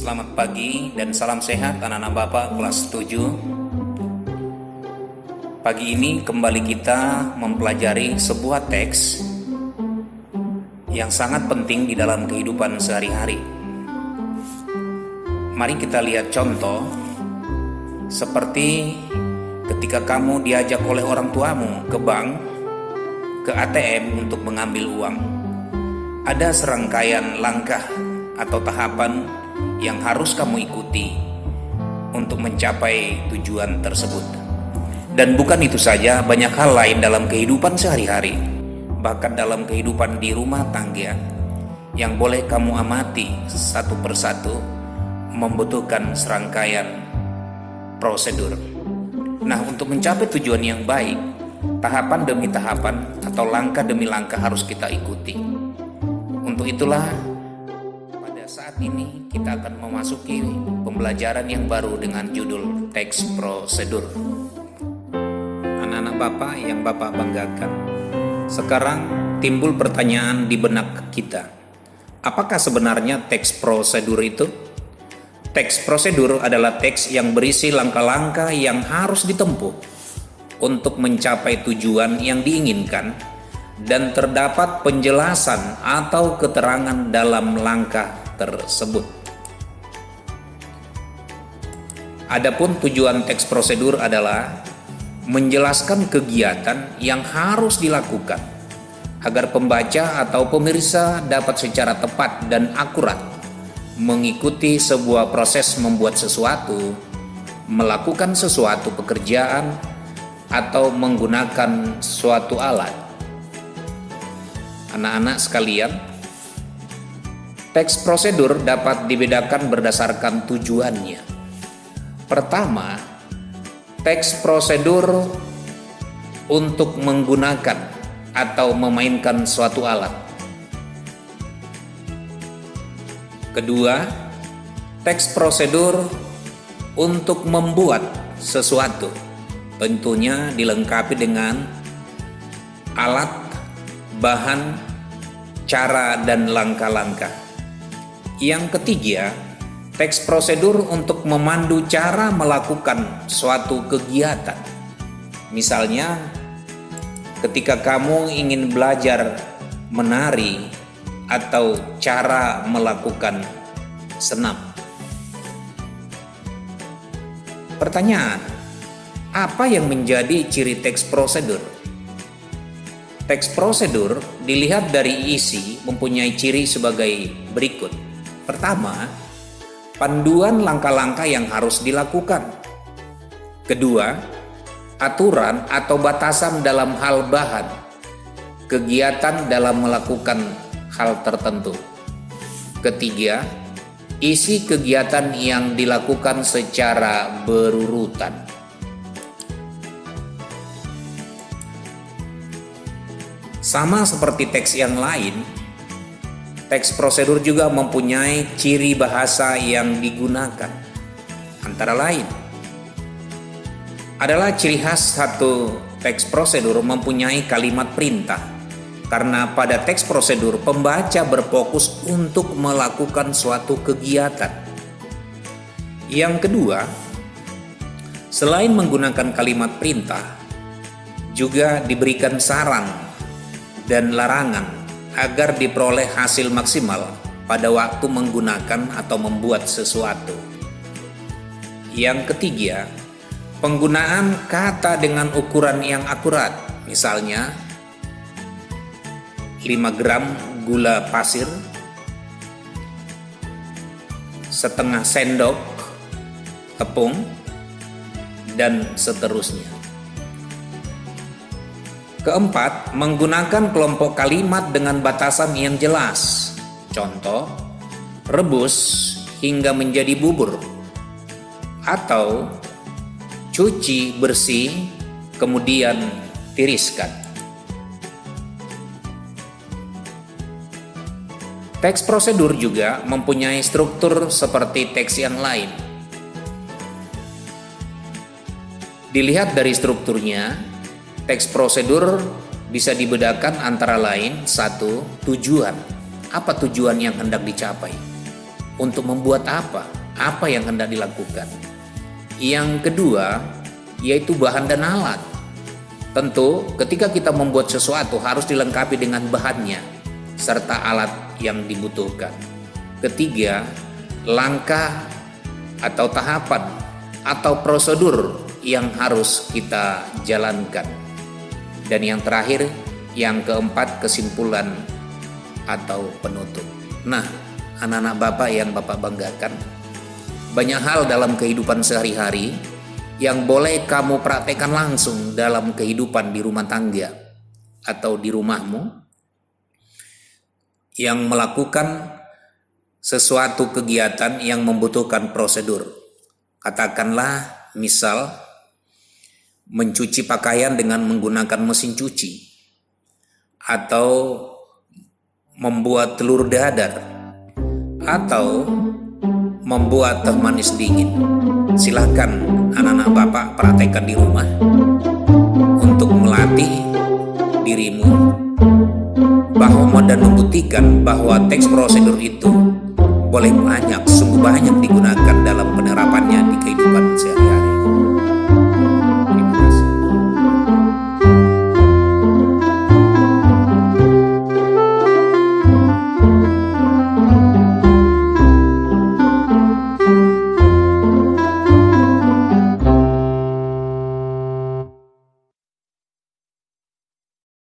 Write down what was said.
Selamat pagi dan salam sehat anak-anak Bapak kelas 7. Pagi ini kembali kita mempelajari sebuah teks yang sangat penting di dalam kehidupan sehari-hari. Mari kita lihat contoh seperti ketika kamu diajak oleh orang tuamu ke bank, ke ATM untuk mengambil uang. Ada serangkaian langkah atau tahapan yang harus kamu ikuti untuk mencapai tujuan tersebut. Dan bukan itu saja, banyak hal lain dalam kehidupan sehari-hari, bahkan dalam kehidupan di rumah tangga, yang boleh kamu amati satu persatu membutuhkan serangkaian prosedur. Nah, untuk mencapai tujuan yang baik, tahapan demi tahapan atau langkah demi langkah harus kita ikuti. Untuk itulah saat ini kita akan memasuki pembelajaran yang baru dengan judul teks prosedur. Anak-anak Bapak yang Bapak banggakan, sekarang timbul pertanyaan di benak kita. Apakah sebenarnya teks prosedur itu? Teks prosedur adalah teks yang berisi langkah-langkah yang harus ditempuh untuk mencapai tujuan yang diinginkan, dan terdapat penjelasan atau keterangan dalam langkah tersebut. Adapun tujuan teks prosedur adalah menjelaskan kegiatan yang harus dilakukan agar pembaca atau pemirsa dapat secara tepat dan akurat mengikuti sebuah proses membuat sesuatu, melakukan sesuatu pekerjaan, atau menggunakan suatu alat. Anak-anak sekalian, teks prosedur dapat dibedakan berdasarkan tujuannya. Pertama, teks prosedur untuk menggunakan atau memainkan suatu alat. Kedua, teks prosedur untuk membuat sesuatu, tentunya dilengkapi dengan alat, bahan, cara, dan langkah-langkah. Yang ketiga, teks prosedur untuk memandu cara melakukan suatu kegiatan. Misalnya, ketika kamu ingin belajar menari atau cara melakukan senam. Pertanyaan, apa yang menjadi ciri teks prosedur? Teks prosedur dilihat dari isi mempunyai ciri sebagai berikut. Pertama, panduan langkah-langkah yang harus dilakukan. Kedua, aturan atau batasan dalam hal bahan, kegiatan dalam melakukan hal tertentu. Ketiga, isi kegiatan yang dilakukan secara berurutan. Sama seperti teks yang lain, teks prosedur juga mempunyai ciri bahasa yang digunakan. Antara lain, adalah ciri khas satu teks prosedur mempunyai kalimat perintah, karena pada teks prosedur pembaca berfokus untuk melakukan suatu kegiatan. Yang kedua, selain menggunakan kalimat perintah, juga diberikan saran dan larangan agar diperoleh hasil maksimal pada waktu menggunakan atau membuat sesuatu. Yang ketiga, penggunaan kata dengan ukuran yang akurat. Misalnya, 5 gram gula pasir, setengah sendok tepung, dan seterusnya. Keempat, menggunakan kelompok kalimat dengan batasan yang jelas. Contoh, rebus hingga menjadi bubur, atau cuci bersih kemudian tiriskan. Teks prosedur juga mempunyai struktur seperti teks yang lain. Dilihat dari strukturnya, teks prosedur bisa dibedakan antara lain. 1. Tujuan. Apa tujuan yang hendak dicapai? Untuk membuat apa? apa yang hendak dilakukan. Yang kedua, yaitu bahan dan alat. Tentu ketika kita membuat sesuatu harus dilengkapi dengan bahannya serta alat yang dibutuhkan. Ketiga, langkah atau tahapan atau prosedur yang harus kita jalankan. Dan yang terakhir, yang keempat, kesimpulan atau penutup. Nah, anak-anak Bapak yang Bapak banggakan, banyak hal dalam kehidupan sehari-hari yang boleh kamu praktekkan langsung dalam kehidupan di rumah tangga atau di rumahmu, yang melakukan sesuatu kegiatan yang membutuhkan prosedur. Katakanlah misal mencuci pakaian dengan menggunakan mesin cuci, atau membuat telur dadar, atau membuat teh manis dingin. Silahkan anak-anak Bapak praktekkan di rumah untuk melatih dirimu bahwa dan membuktikan bahwa teks prosedur itu boleh banyak, sungguh banyak digunakan dalam penerapannya di kehidupan sehari-hari.